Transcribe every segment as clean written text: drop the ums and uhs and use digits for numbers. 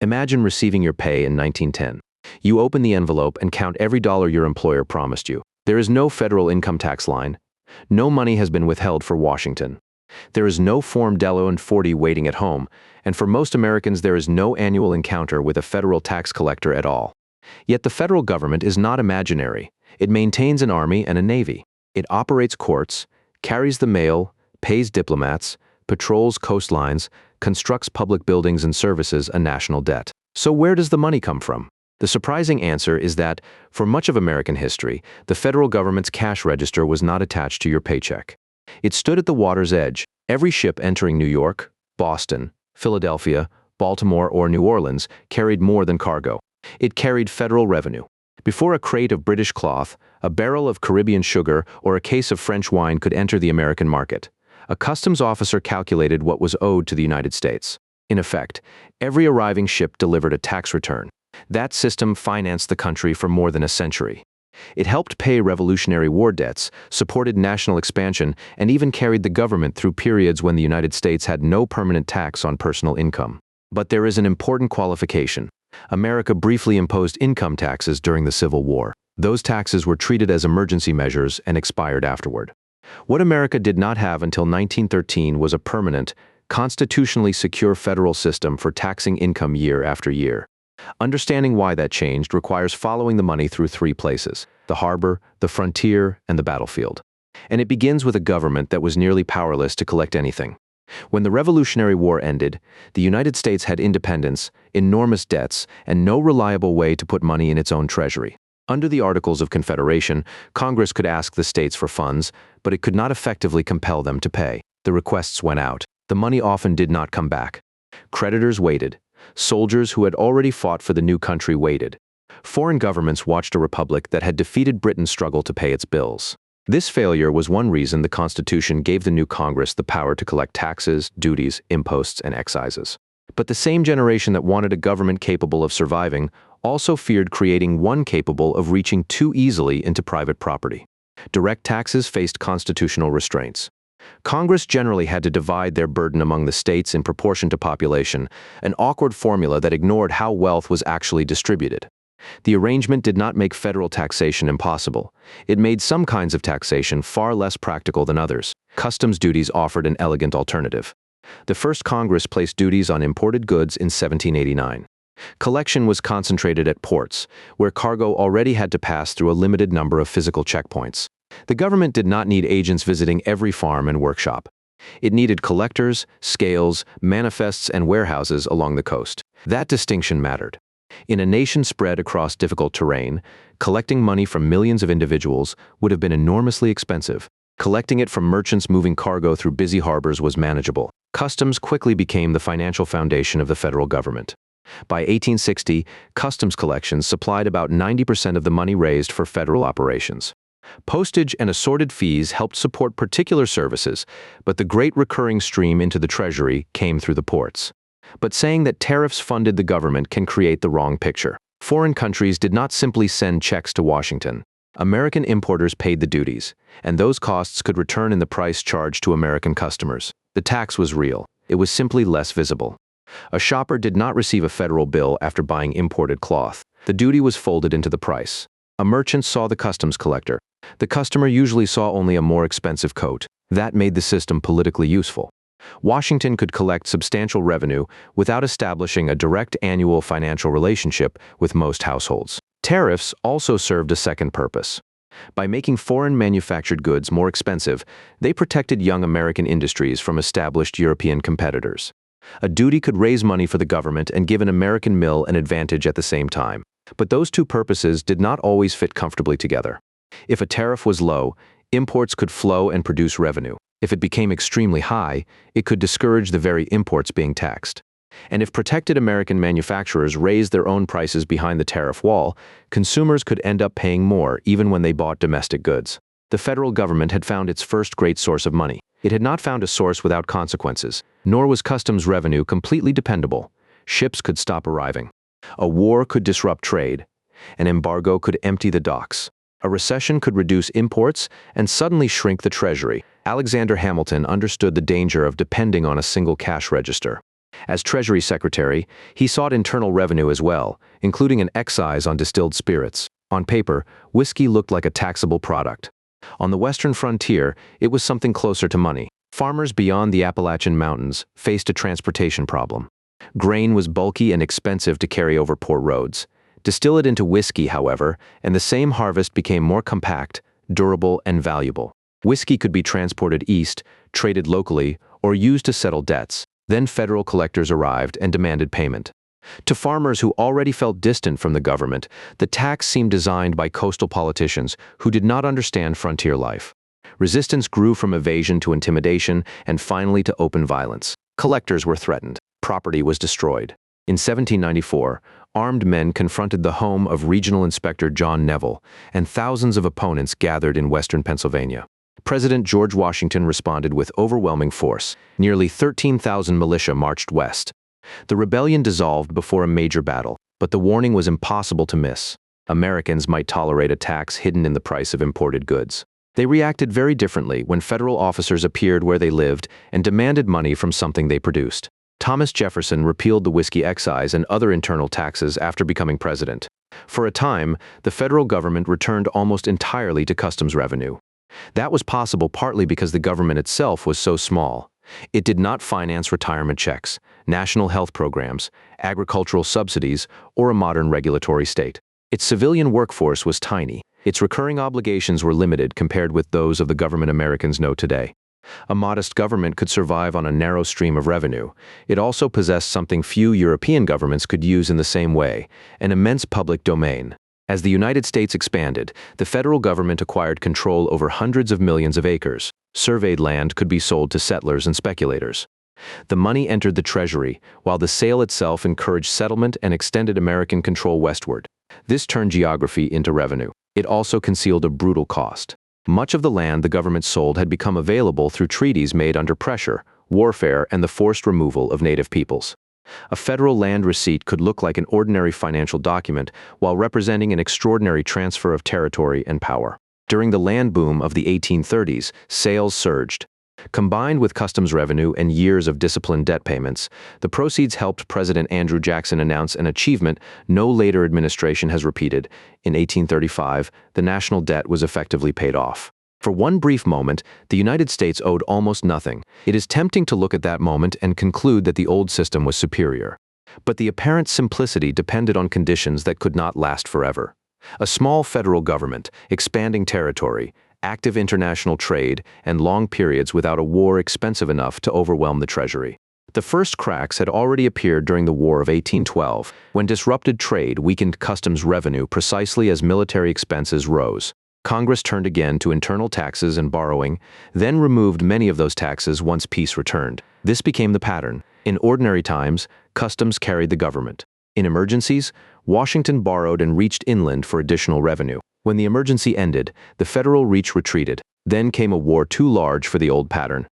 Imagine receiving your pay in 1910. You open the envelope and count every dollar your employer promised you. There is no federal income tax line. No money has been withheld for Washington. There is no Form Dello and 40 waiting at home, and for most Americans there is no annual encounter with a federal tax collector at all. Yet the federal government is not imaginary. It maintains an army and a navy. It operates courts, carries the mail, pays diplomats, patrols coastlines, constructs public buildings and services a national debt. So where does the money come from? The surprising answer is that, for much of American history, the federal government's cash register was not attached to your paycheck. It stood at the water's edge. Every ship entering New York, Boston, Philadelphia, Baltimore, or New Orleans carried more than cargo. It carried federal revenue. Before a crate of British cloth, a barrel of Caribbean sugar, or a case of French wine could enter the American market, a customs officer calculated what was owed to the United States. In effect, every arriving ship delivered a tax return. That system financed the country for more than a century. It helped pay Revolutionary War debts, supported national expansion, and even carried the government through periods when the United States had no permanent tax on personal income. But there is an important qualification. America briefly imposed income taxes during the Civil War. Those taxes were treated as emergency measures and expired afterward. What America did not have until 1913 was a permanent, constitutionally secure federal system for taxing income year after year. Understanding why that changed requires following the money through three places: the harbor, the frontier, and the battlefield. And it begins with a government that was nearly powerless to collect anything. When the Revolutionary War ended, the United States had independence, enormous debts, and no reliable way to put money in its own treasury. Under the Articles of Confederation, Congress could ask the states for funds, but it could not effectively compel them to pay. The requests went out. The money often did not come back. Creditors waited. Soldiers who had already fought for the new country waited. Foreign governments watched a republic that had defeated Britain's struggle to pay its bills. This failure was one reason the Constitution gave the new Congress the power to collect taxes, duties, imposts, and excises. But the same generation that wanted a government capable of surviving also feared creating one capable of reaching too easily into private property. Direct taxes faced constitutional restraints. Congress generally had to divide their burden among the states in proportion to population, an awkward formula that ignored how wealth was actually distributed. The arrangement did not make federal taxation impossible. It made some kinds of taxation far less practical than others. Customs duties offered an elegant alternative. The first Congress placed duties on imported goods in 1789. Collection was concentrated at ports, where cargo already had to pass through a limited number of physical checkpoints. The government did not need agents visiting every farm and workshop. It needed collectors, scales, manifests, and warehouses along the coast. That distinction mattered. In a nation spread across difficult terrain, collecting money from millions of individuals would have been enormously expensive. Collecting it from merchants moving cargo through busy harbors was manageable. Customs quickly became the financial foundation of the federal government. By 1860, customs collections supplied about 90% of the money raised for federal operations. Postage and assorted fees helped support particular services, but the great recurring stream into the treasury came through the ports. But saying that tariffs funded the government can create the wrong picture. Foreign countries did not simply send checks to Washington. American importers paid the duties, and those costs could return in the price charged to American customers. The tax was real. It was simply less visible. A shopper did not receive a federal bill after buying imported cloth. The duty was folded into the price. A merchant saw the customs collector. The customer usually saw only a more expensive coat. That made the system politically useful. Washington could collect substantial revenue without establishing a direct annual financial relationship with most households. Tariffs also served a second purpose. By making foreign manufactured goods more expensive, they protected young American industries from established European competitors. A duty could raise money for the government and give an American mill an advantage at the same time. But those two purposes did not always fit comfortably together. If a tariff was low, imports could flow and produce revenue. If it became extremely high, it could discourage the very imports being taxed. And if protected American manufacturers raised their own prices behind the tariff wall, consumers could end up paying more even when they bought domestic goods. The federal government had found its first great source of money. It had not found a source without consequences, nor was customs revenue completely dependable. Ships could stop arriving. A war could disrupt trade. An embargo could empty the docks. A recession could reduce imports and suddenly shrink the treasury. Alexander Hamilton understood the danger of depending on a single cash register. As Treasury Secretary, he sought internal revenue as well, including an excise on distilled spirits. On paper, whiskey looked like a taxable product. On the western frontier, it was something closer to money. Farmers beyond the Appalachian Mountains faced a transportation problem. Grain was bulky and expensive to carry over poor roads. Distill it into whiskey, however, and the same harvest became more compact, durable, and valuable. Whiskey could be transported east, traded locally, or used to settle debts. Then federal collectors arrived and demanded payment. To farmers who already felt distant from the government, the tax seemed designed by coastal politicians who did not understand frontier life. Resistance grew from evasion to intimidation and finally to open violence. Collectors were threatened. Property was destroyed. In 1794, armed men confronted the home of Regional Inspector John Neville, and thousands of opponents gathered in western Pennsylvania. President George Washington responded with overwhelming force. Nearly 13,000 militia marched west. The rebellion dissolved before a major battle, but the warning was impossible to miss. Americans might tolerate a tax hidden in the price of imported goods. They reacted very differently when federal officers appeared where they lived and demanded money from something they produced. Thomas Jefferson repealed the whiskey excise and other internal taxes after becoming president. For a time, the federal government returned almost entirely to customs revenue. That was possible partly because the government itself was so small. It did not finance retirement checks, national health programs, agricultural subsidies, or a modern regulatory state. Its civilian workforce was tiny. Its recurring obligations were limited compared with those of the government Americans know today. A modest government could survive on a narrow stream of revenue. It also possessed something few European governments could use in the same way: an immense public domain. As the United States expanded, the federal government acquired control over hundreds of millions of acres. Surveyed land could be sold to settlers and speculators. The money entered the treasury, while the sale itself encouraged settlement and extended American control westward. This turned geography into revenue. It also concealed a brutal cost. Much of the land the government sold had become available through treaties made under pressure, warfare, and the forced removal of native peoples. A federal land receipt could look like an ordinary financial document while representing an extraordinary transfer of territory and power. During the land boom of the 1830s, sales surged. Combined with customs revenue and years of disciplined debt payments, the proceeds helped President Andrew Jackson announce an achievement no later administration has repeated. In 1835, the national debt was effectively paid off. For one brief moment, the United States owed almost nothing. It is tempting to look at that moment and conclude that the old system was superior. But the apparent simplicity depended on conditions that could not last forever. A small federal government, expanding territory, active international trade, and long periods without a war expensive enough to overwhelm the treasury. The first cracks had already appeared during the War of 1812, when disrupted trade weakened customs revenue precisely as military expenses rose. Congress turned again to internal taxes and borrowing, then removed many of those taxes once peace returned. This became the pattern. In ordinary times, customs carried the government. In emergencies, Washington borrowed and reached inland for additional revenue. When the emergency ended, the federal reach retreated. Then came a war too large for the old pattern.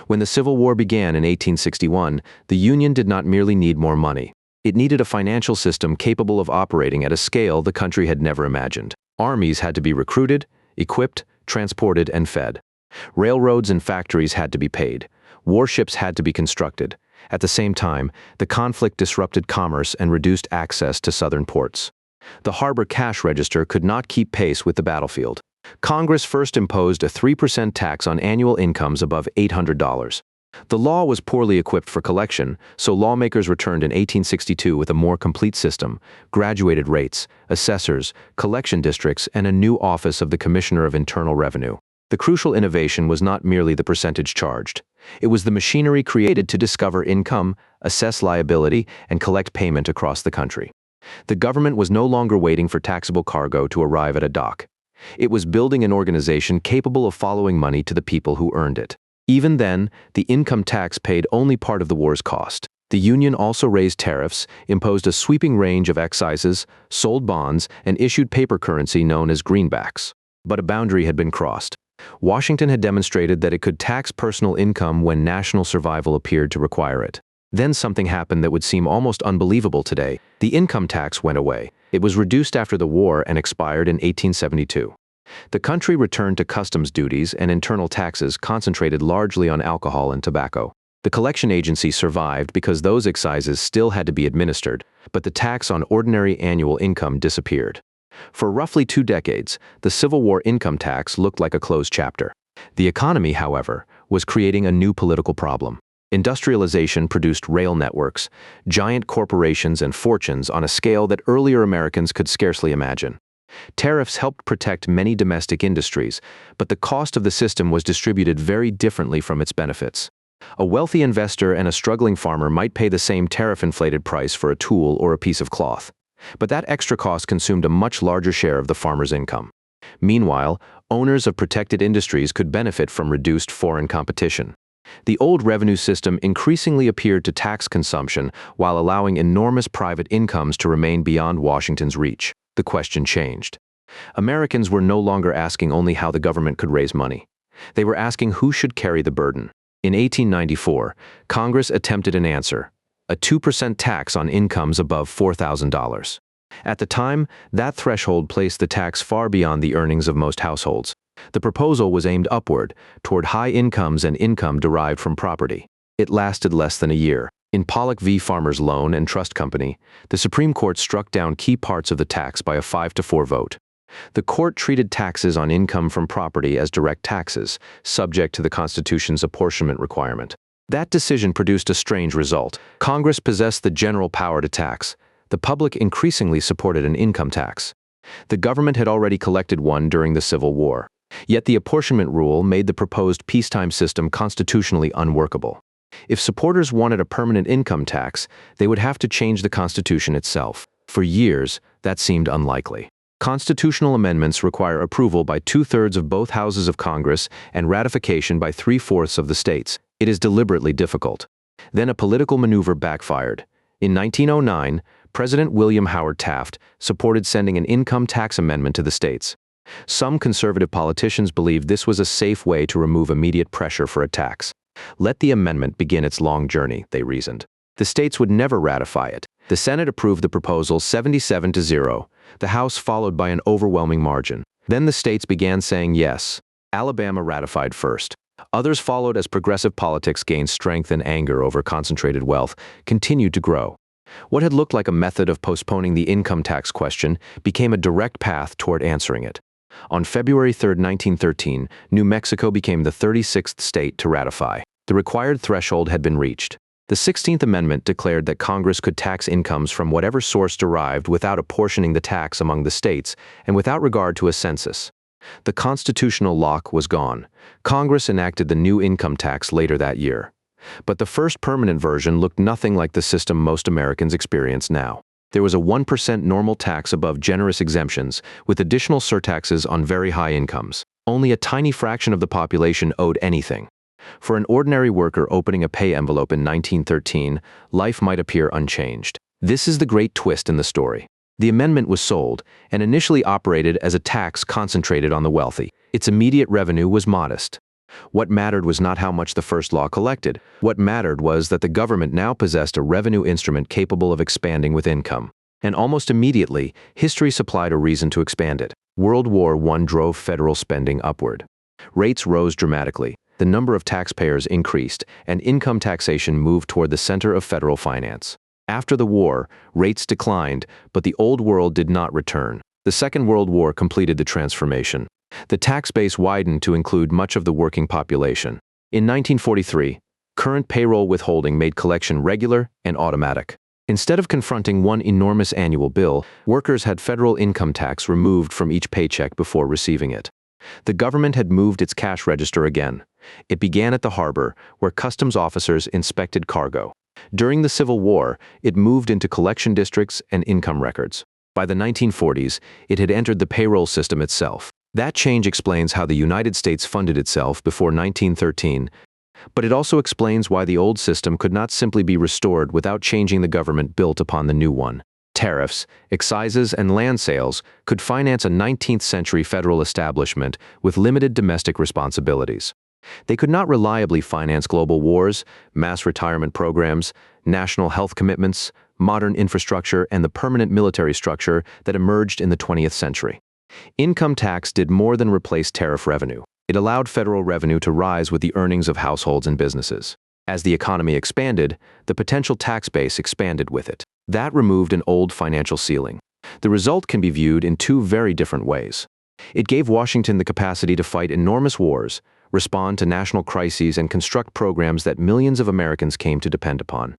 When the Civil War began in 1861, the Union did not merely need more money. It needed a financial system capable of operating at a scale the country had never imagined. Armies had to be recruited, equipped, transported, and fed. Railroads and factories had to be paid. Warships had to be constructed. At the same time, the conflict disrupted commerce and reduced access to southern ports. The harbor cash register could not keep pace with the battlefield. Congress first imposed a 3% tax on annual incomes above $800. The law was poorly equipped for collection, so lawmakers returned in 1862 with a more complete system: graduated rates, assessors, collection districts, and a new office of the Commissioner of Internal Revenue. The crucial innovation was not merely the percentage charged. It was the machinery created to discover income, assess liability, and collect payment across the country. The government was no longer waiting for taxable cargo to arrive at a dock. It was building an organization capable of following money to the people who earned it. Even then, the income tax paid only part of the war's cost. The Union also raised tariffs, imposed a sweeping range of excises, sold bonds, and issued paper currency known as greenbacks. But a boundary had been crossed. Washington had demonstrated that it could tax personal income when national survival appeared to require it. Then something happened that would seem almost unbelievable today. The income tax went away. It was reduced after the war and expired in 1872. The country returned to customs duties and internal taxes concentrated largely on alcohol and tobacco. The collection agency survived because those excises still had to be administered, but the tax on ordinary annual income disappeared. For roughly 2 decades, the Civil War income tax looked like a closed chapter. The economy, however, was creating a new political problem. Industrialization produced rail networks, giant corporations and fortunes on a scale that earlier Americans could scarcely imagine. Tariffs helped protect many domestic industries, but the cost of the system was distributed very differently from its benefits. A wealthy investor and a struggling farmer might pay the same tariff-inflated price for a tool or a piece of cloth, but that extra cost consumed a much larger share of the farmer's income. Meanwhile, owners of protected industries could benefit from reduced foreign competition. The old revenue system increasingly appeared to tax consumption while allowing enormous private incomes to remain beyond Washington's reach. The question changed. Americans were no longer asking only how the government could raise money. They were asking who should carry the burden. In 1894, Congress attempted an answer: a 2% tax on incomes above $4,000. At the time, that threshold placed the tax far beyond the earnings of most households. The proposal was aimed upward, toward high incomes and income derived from property. It lasted less than a year. In Pollock v. Farmers Loan and Trust Company, the Supreme Court struck down key parts of the tax by a 5-4 vote. The court treated taxes on income from property as direct taxes, subject to the Constitution's apportionment requirement. That decision produced a strange result. Congress possessed the general power to tax. The public increasingly supported an income tax. The government had already collected one during the Civil War. Yet the apportionment rule made the proposed peacetime system constitutionally unworkable. If supporters wanted a permanent income tax, they would have to change the Constitution itself. For years, that seemed unlikely. Constitutional amendments require approval by 2/3 of both houses of Congress and ratification by 3/4 of the states. It is deliberately difficult. Then a political maneuver backfired. In 1909, President William Howard Taft supported sending an income tax amendment to the states. Some conservative politicians believed this was a safe way to remove immediate pressure for a tax. Let the amendment begin its long journey, they reasoned. The states would never ratify it. The Senate approved the proposal 77-0. The House followed by an overwhelming margin. Then the states began saying yes. Alabama ratified first. Others followed as progressive politics gained strength, and anger over concentrated wealth continued to grow. What had looked like a method of postponing the income tax question became a direct path toward answering it. On February 3, 1913, New Mexico became the 36th state to ratify. The required threshold had been reached. The 16th Amendment declared that Congress could tax incomes from whatever source derived without apportioning the tax among the states and without regard to a census. The constitutional lock was gone. Congress enacted the new income tax later that year. But the first permanent version looked nothing like the system most Americans experience now. There was a 1% normal tax above generous exemptions, with additional surtaxes on very high incomes. Only a tiny fraction of the population owed anything. For an ordinary worker opening a pay envelope in 1913, life might appear unchanged. This is the great twist in the story. The amendment was sold and initially operated as a tax concentrated on the wealthy. Its immediate revenue was modest. What mattered was not how much the first law collected. What mattered was that the government now possessed a revenue instrument capable of expanding with income. And almost immediately, history supplied a reason to expand it. World War I drove federal spending upward. Rates rose dramatically. The number of taxpayers increased, and income taxation moved toward the center of federal finance. After the war, rates declined, but the old world did not return. The Second World War completed the transformation. The tax base widened to include much of the working population. In 1943, current payroll withholding made collection regular and automatic. Instead of confronting one enormous annual bill, workers had federal income tax removed from each paycheck before receiving it. The government had moved its cash register again. It began at the harbor, where customs officers inspected cargo. During the Civil War, it moved into collection districts and income records. By the 1940s, it had entered the payroll system itself. That change explains how the United States funded itself before 1913, but it also explains why the old system could not simply be restored without changing the government built upon the new one. Tariffs, excises, and land sales could finance a 19th-century federal establishment with limited domestic responsibilities. They could not reliably finance global wars, mass retirement programs, national health commitments, modern infrastructure, and the permanent military structure that emerged in the 20th century. Income tax did more than replace tariff revenue. It allowed federal revenue to rise with the earnings of households and businesses. As the economy expanded, the potential tax base expanded with it. That removed an old financial ceiling. The result can be viewed in two very different ways. It gave Washington the capacity to fight enormous wars, respond to national crises, and construct programs that millions of Americans came to depend upon.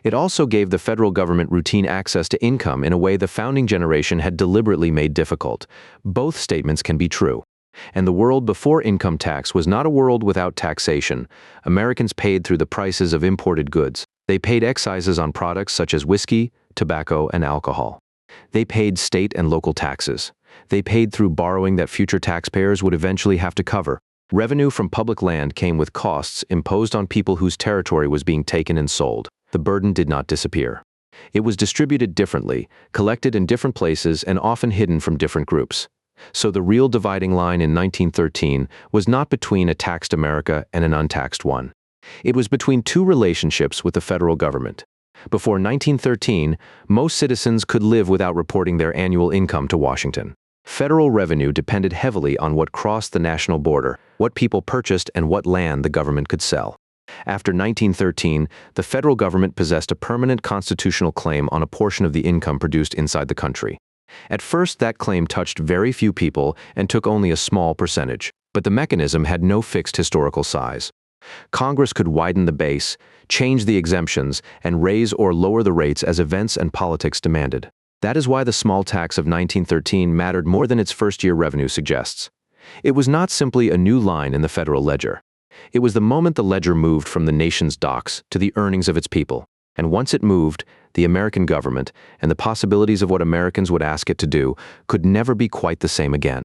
It also gave the federal government routine access to income in a way the founding generation had deliberately made difficult. Both statements can be true. And the world before income tax was not a world without taxation. Americans paid through the prices of imported goods. They paid excises on products such as whiskey, tobacco, and alcohol. They paid state and local taxes. They paid through borrowing that future taxpayers would eventually have to cover. Revenue from public land came with costs imposed on people whose territory was being taken and sold. The burden did not disappear. It was distributed differently, collected in different places, and often hidden from different groups. So the real dividing line in 1913 was not between a taxed America and an untaxed one. It was between two relationships with the federal government. Before 1913, most citizens could live without reporting their annual income to Washington. Federal revenue depended heavily on what crossed the national border, what people purchased, and what land the government could sell. After 1913, the federal government possessed a permanent constitutional claim on a portion of the income produced inside the country. At first, that claim touched very few people and took only a small percentage, but the mechanism had no fixed historical size. Congress could widen the base, change the exemptions, and raise or lower the rates as events and politics demanded. That is why the small tax of 1913 mattered more than its first-year revenue suggests. It was not simply a new line in the federal ledger. It was the moment the ledger moved from the nation's docks to the earnings of its people. And once it moved, the American government, and the possibilities of what Americans would ask it to do, could never be quite the same again.